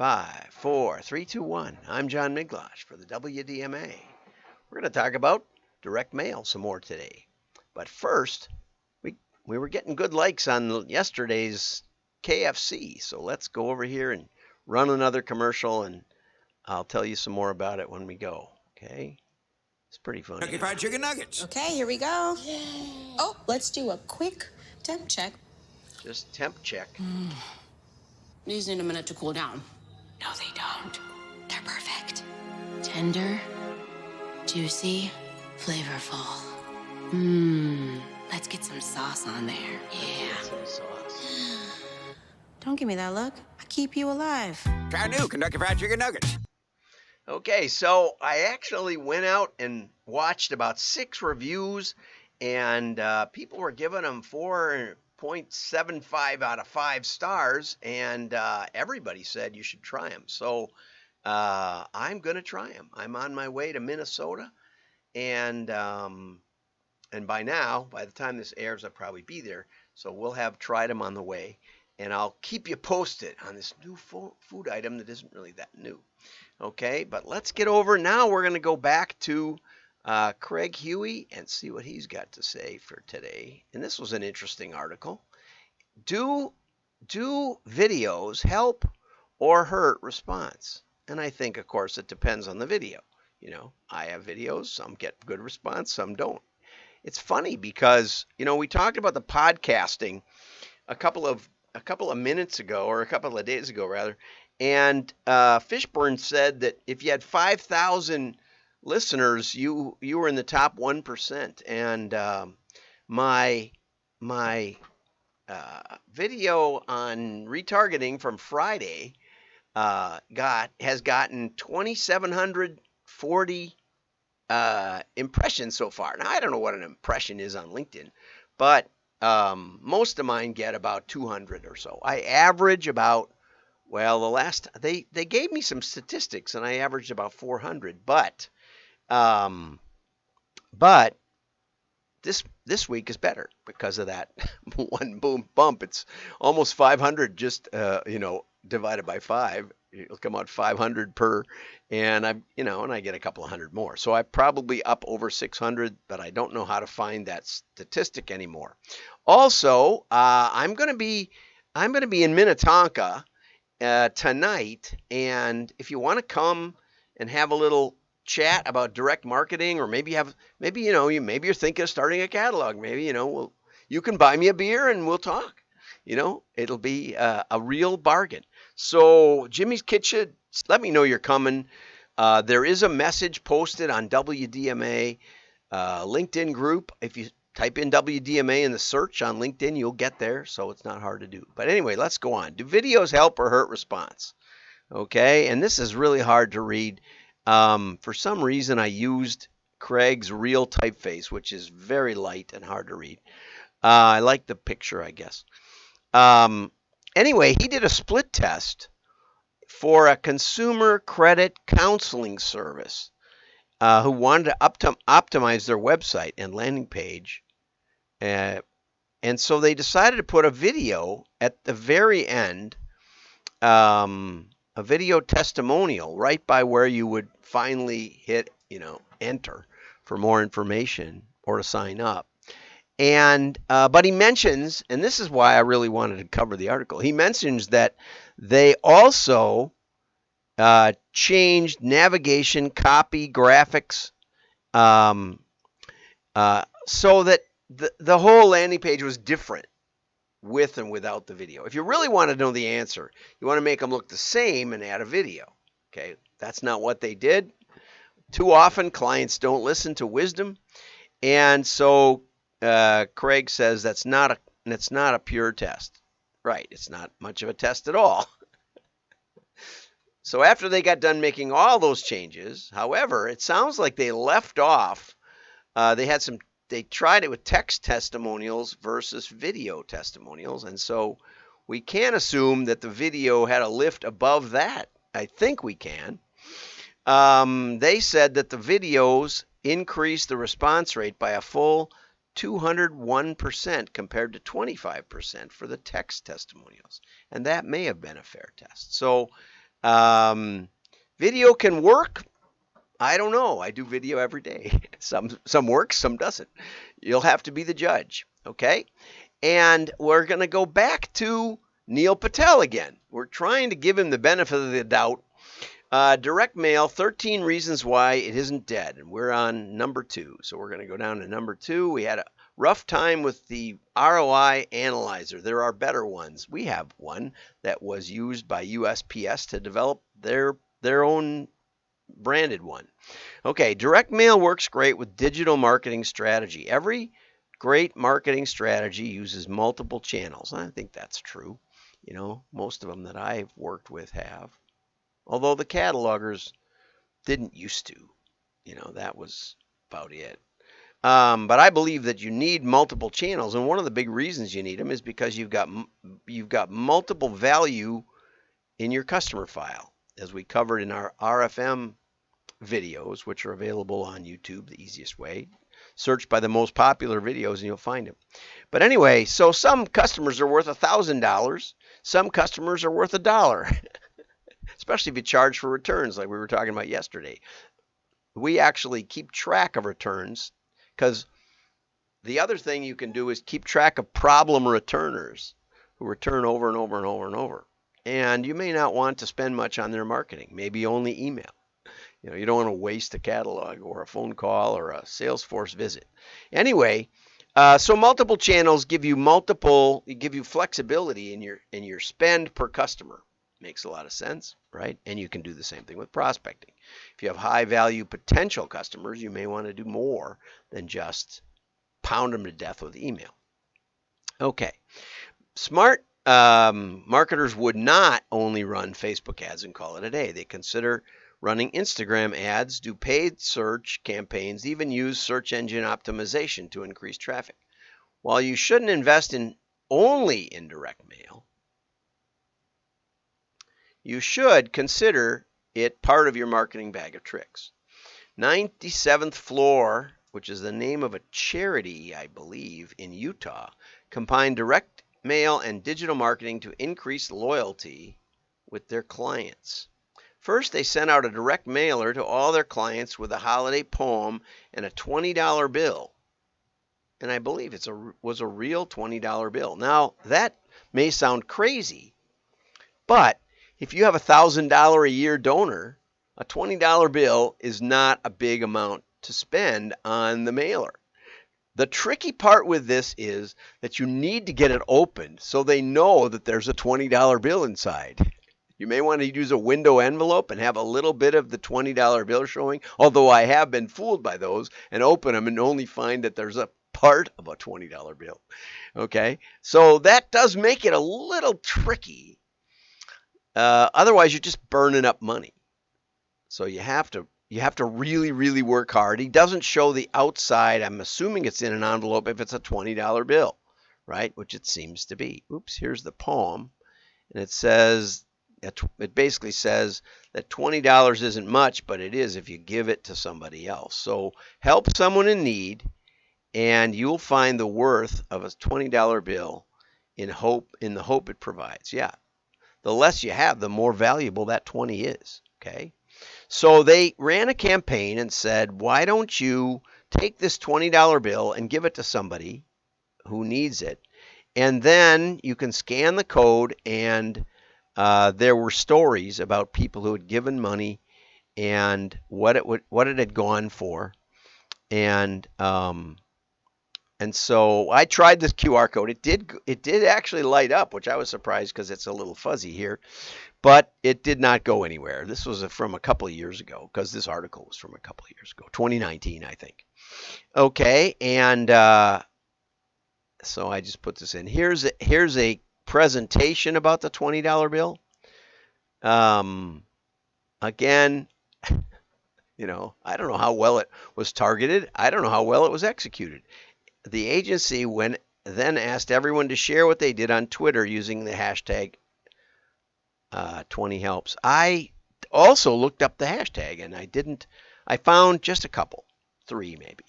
5, 4, 3, 2, 1. I'm John Miglosh for the WDMA. We're going to talk about direct mail some more today. But first, we were getting good likes on yesterday's KFC. So let's go over here and run another commercial, and I'll tell you some more about it when we go. Okay? It's pretty funny. Kentucky Fried Chicken Nuggets. Okay, here we go. Oh, let's do a quick temp check. Just temp check. These need a minute to cool down. No, they don't. They're perfect. Tender, juicy, flavorful. Let's get some sauce on there. Yeah. Some sauce. Don't give me that look. I keep you alive. Try new Kentucky Fried Chicken Nuggets. Okay, so I actually went out and watched about 6 reviews, and people were giving them 4.75 out of 5 stars, and everybody said you should try them. So I'm going to try them. I'm on my way to Minnesota, and by now, by the time this airs, I'll probably be there. So we'll have tried them on the way, and I'll keep you posted on this new food item that isn't really that new. Okay, but let's get over. Now we're going to go back to Craig Huey and see what he's got to say for today. And this was an interesting article. Do videos help or hurt response? And I think, of course, it depends on the video. You know, I have videos, some get good response, some don't. It's funny because, you know, we talked about the podcasting a couple of minutes ago, or a couple of days ago rather, and Fishburne said that if you had 5,000 listeners, you were in the top 1%. And my video on retargeting from Friday has gotten 2,740 impressions so far. Now I don't know what an impression is on LinkedIn, but most of mine get about 200 or so. I average about, well, they gave me some statistics, and I averaged about 400. But this week is better because of that one boom bump. It's almost 500 just divided by 5. It'll come out 500 per, and I get a couple of hundred more. So I'm probably up over 600, but I don't know how to find that statistic anymore. Also, I'm going to be in Minnetonka tonight, and if you want to come and have a little chat about direct marketing, or maybe you're thinking of starting a catalog, maybe you can buy me a beer and we'll talk. It'll be a real bargain. So Jimmy's Kitchen, let me know you're coming. There is a message posted on WDMA LinkedIn group. If you type in WDMA in the search on LinkedIn, you'll get there, so it's not hard to do. But anyway, let's go on. Do videos help or hurt response? Okay, and this is really hard to read. For some reason, I used Craig's real typeface, which is very light and hard to read. I like the picture, I guess. Anyway, he did a split test for a consumer credit counseling service who wanted to optimize their website and landing page. And so they decided to put a video at the very end, a video testimonial right by where you would finally hit, enter for more information or to sign up. And but he mentions, and this is why I really wanted to cover the article, he mentions that they also changed navigation, copy, graphics, so that the whole landing page was different with and without the video. If you really want to know the answer, you want to make them look the same and add a video. Okay, that's not what they did. Too often, clients don't listen to wisdom, and so Craig says that's not a pure test. Right, it's not much of a test at all. So after they got done making all those changes, however, it sounds like they left off. They tried it with text testimonials versus video testimonials, and so we can assume that the video had a lift above that. I think we can. They said that the videos increased the response rate by a full 201% compared to 25% for the text testimonials, and that may have been a fair test. So Video can work. I don't know. I do video every day. Some works, some doesn't. You'll have to be the judge, okay? And we're going to go back to Neil Patel again. We're trying to give him the benefit of the doubt. Direct mail, 13 reasons why it isn't dead. And we're on number 2. So we're going to go down to number 2. We had a rough time with the ROI analyzer. There are better ones. We have one that was used by USPS to develop their own branded one. Okay, direct mail works great with digital marketing strategy. Every great marketing strategy uses multiple channels. I think that's true. You know, most of them that I've worked with have. Although the catalogers didn't used to. You know, that was about it. But I believe that you need multiple channels, and one of the big reasons you need them is because you've got multiple value in your customer file, as we covered in our RFM videos, which are available on YouTube, the easiest way. Search by the most popular videos and you'll find them. But anyway, so some customers are worth $1,000. Some customers are worth $1, especially if you charge for returns like we were talking about yesterday. We actually keep track of returns because the other thing you can do is keep track of problem returners who return over and over and over and over. And you may not want to spend much on their marketing, maybe only email. You know, you don't want to waste a catalog or a phone call or a Salesforce visit. Anyway, so multiple channels give you flexibility in your spend per customer. Makes a lot of sense, right? And you can do the same thing with prospecting. If you have high value potential customers, you may want to do more than just pound them to death with email. Okay, smart marketers would not only run Facebook ads and call it a day. They consider running Instagram ads, do paid search campaigns, even use search engine optimization to increase traffic. While you shouldn't invest only in direct mail, you should consider it part of your marketing bag of tricks. 97th Floor, which is the name of a charity, I believe, in Utah, combined direct mail and digital marketing to increase loyalty with their clients. First, they sent out a direct mailer to all their clients with a holiday poem and a $20 bill. And I believe it was a real $20 bill. Now, that may sound crazy, but if you have a $1,000 a year donor, a $20 bill is not a big amount to spend on the mailer. The tricky part with this is that you need to get it opened so they know that there's a $20 bill inside. You may want to use a window envelope and have a little bit of the $20 bill showing, although I have been fooled by those and open them and only find that there's a part of a $20 bill. Okay, so that does make it a little tricky. Otherwise, you're just burning up money. So you have to really, really work hard. He doesn't show the outside. I'm assuming it's in an envelope if it's a $20 bill, right? Which it seems to be. Oops, here's the poem. And it basically says that $20 isn't much, but it is if you give it to somebody else. So help someone in need, and you'll find the worth of a $20 bill in the hope it provides. Yeah. The less you have, the more valuable that 20 is. Okay. So they ran a campaign and said, why don't you take this $20 bill and give it to somebody who needs it? And then you can scan the code, and there were stories about people who had given money and what it had gone for. And so I tried this QR code. It did actually light up, which I was surprised because it's a little fuzzy here. But it did not go anywhere. This was from a couple of years ago, because this article was from a couple of years ago, 2019, I think. Okay, and so I just put this in. Here's a presentation about the $20 bill. Again, you know, I don't know how well it was targeted. I don't know how well it was executed. The agency then asked everyone to share what they did on Twitter using the hashtag 20helps. I also looked up the hashtag, and I found just a couple, 3 maybe.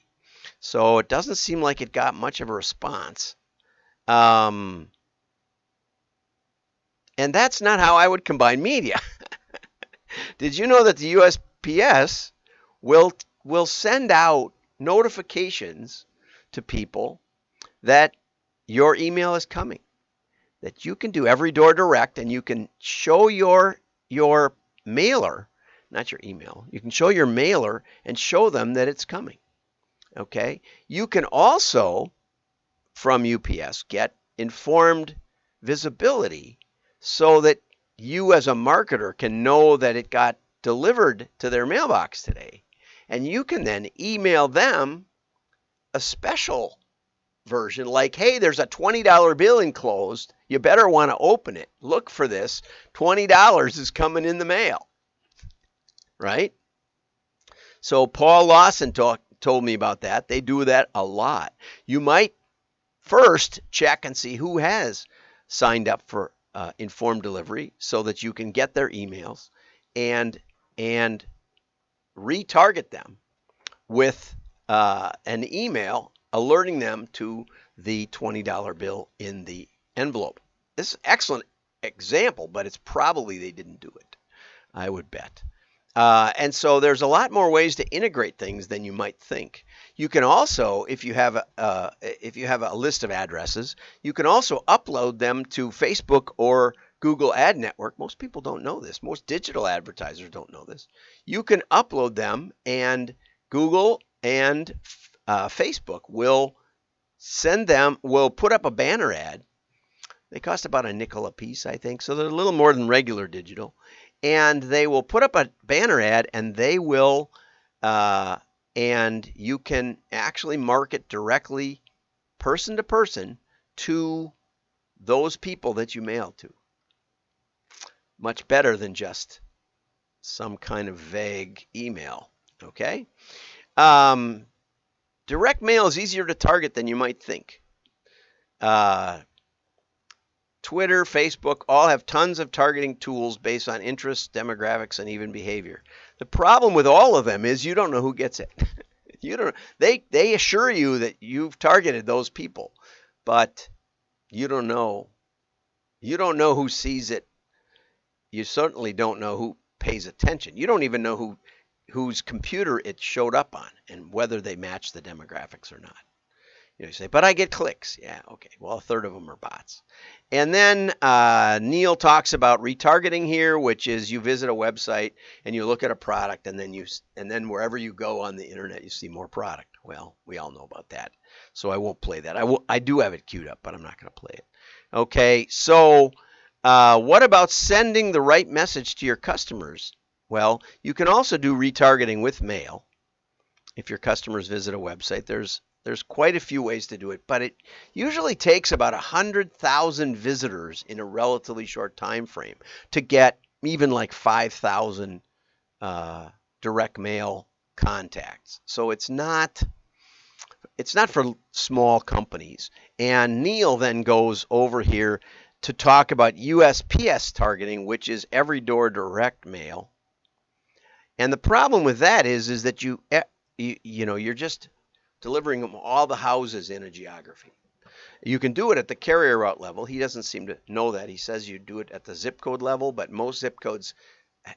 So it doesn't seem like it got much of a response. And that's not how I would combine media. Did you know that the USPS will will send out notifications to people that your email is coming? That you can do every door direct, and you can show your mailer, not your email. You can show your mailer and show them that it's coming. Okay? You can also from UPS get informed visibility so that you as a marketer can know that it got delivered to their mailbox today. And you can then email them a special version like, hey, there's a $20 bill enclosed. You better want to open it. Look for this. $20 is coming in the mail, right? So Paul Lawson told me about that. They do that a lot. You might first check and see who has signed up for informed delivery so that you can get their emails and retarget them with an email alerting them to the $20 bill in the envelope. This is an excellent example, but it's probably they didn't do it, I would bet. And so there's a lot more ways to integrate things than you might think. You can also, if you have a list of addresses, you can also upload them to Facebook or Google Ad Network. Most people don't know this. Most digital advertisers don't know this. You can upload them, and Google and Facebook will put up a banner ad. They cost about a nickel a piece, I think, so they're a little more than regular digital. And they will put up a banner ad, and they will, and you can actually market directly, person to person, to those people that you mail to. Much better than just some kind of vague email. Okay? Direct mail is easier to target than you might think. Twitter, Facebook, all have tons of targeting tools based on interests, demographics, and even behavior. The problem with all of them is you don't know who gets it. You don't. They assure you that you've targeted those people, but you don't know. You don't know who sees it. You certainly don't know who pays attention. You don't even know whose computer it showed up on and whether they match the demographics or not. You say, but I get clicks. Yeah, okay. Well, a third of them are bots. And then Neil talks about retargeting here, which is you visit a website and you look at a product, and then wherever you go on the internet, you see more product. Well, we all know about that, so I won't play that. I do have it queued up, but I'm not going to play it. Okay, so what about sending the right message to your customers? Well, you can also do retargeting with mail. If your customers visit a website, there's quite a few ways to do it, but it usually takes about 100,000 visitors in a relatively short time frame to get even like 5,000 direct mail contacts. So it's not for small companies. And Neil then goes over here to talk about USPS targeting, which is every door direct mail. And the problem with that is that you're just delivering them all the houses in a geography. You can do it at the carrier route level. He doesn't seem to know that. He says you do it at the zip code level, but most zip codes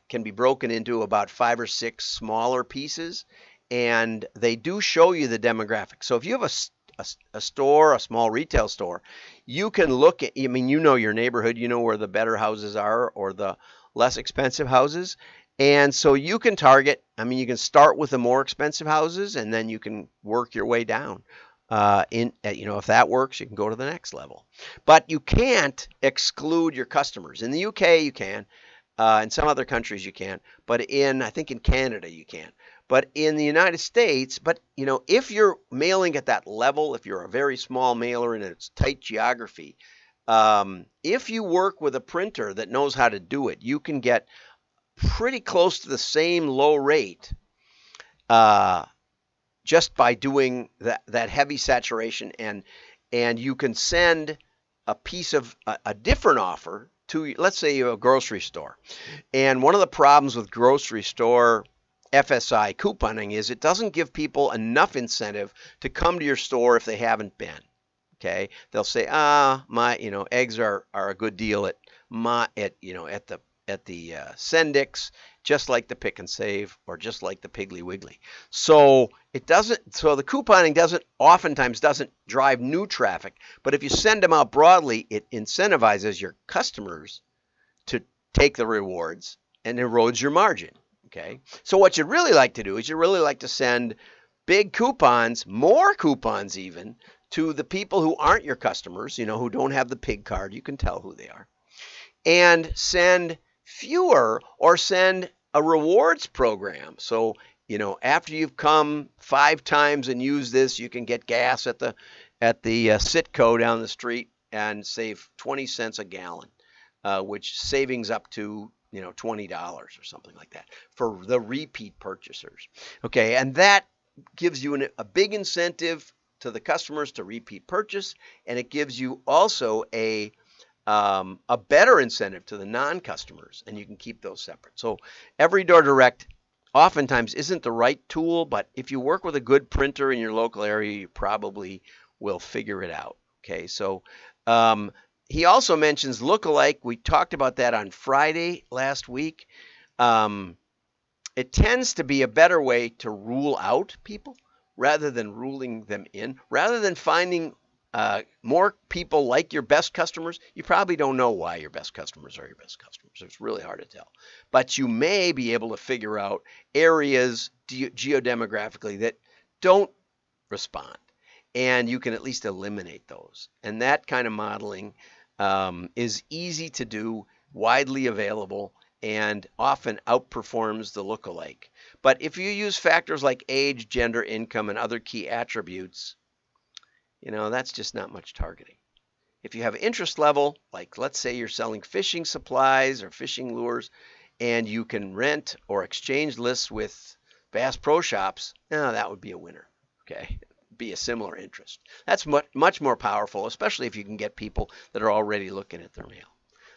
can be broken into about 5 or 6 smaller pieces, and they do show you the demographics. So if you have a store, a small retail store, you can look at, you know your neighborhood, you know where the better houses are or the less expensive houses. And so you can target, you can start with the more expensive houses, and then you can work your way down. If that works, you can go to the next level. But you can't exclude your customers. In the UK, you can. In some other countries, you can. But I think in Canada, you can. But in the United States, if you're mailing at that level, if you're a very small mailer in a tight geography, if you work with a printer that knows how to do it, you can get pretty close to the same low rate just by doing that heavy saturation, and you can send a piece of a different offer to, let's say, a grocery store. And one of the problems with grocery store FSI couponing is it doesn't give people enough incentive to come to your store if they haven't been. Okay, they'll say, my eggs are a good deal at the Sendix, just like the Pick and Save or just like the Piggly Wiggly. So the couponing oftentimes doesn't drive new traffic, but if you send them out broadly, it incentivizes your customers to take the rewards and erodes your margin. Okay. So what you'd really like to do is you really like to send big coupons, more coupons even, to the people who aren't your customers, who don't have the pig card. You can tell who they are. And send fewer, or send a rewards program. So, after you've come 5 times and used this, you can get gas at the Citco down the street and save 20 cents a gallon, which savings up to $20 or something like that for the repeat purchasers. Okay, and that gives you a big incentive to the customers to repeat purchase, and it gives you also a better incentive to the non-customers, and you can keep those separate. So every door direct oftentimes isn't the right tool, but if you work with a good printer in your local area, you probably will figure it out. Okay, so he also mentions lookalike. We talked about that on Friday last week. It tends to be a better way to rule out people rather than ruling them in, rather than finding more people like your best customers. You probably don't know why your best customers are your best customers. It's really hard to tell. But you may be able to figure out areas geodemographically that don't respond. And you can at least eliminate those. And that kind of modeling is easy to do, widely available, and often outperforms the lookalike. But if you use factors like age, gender, income, and other key attributes, that's just not much targeting. If you have interest level, like let's say you're selling fishing supplies or fishing lures, and you can rent or exchange lists with Bass Pro Shops, that would be a winner. Okay, be a similar interest. That's much more powerful, especially if you can get people that are already looking at their mail.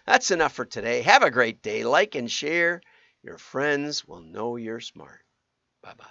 That's enough for today. Have a great day. Like and share. Your friends will know you're smart. Bye-bye.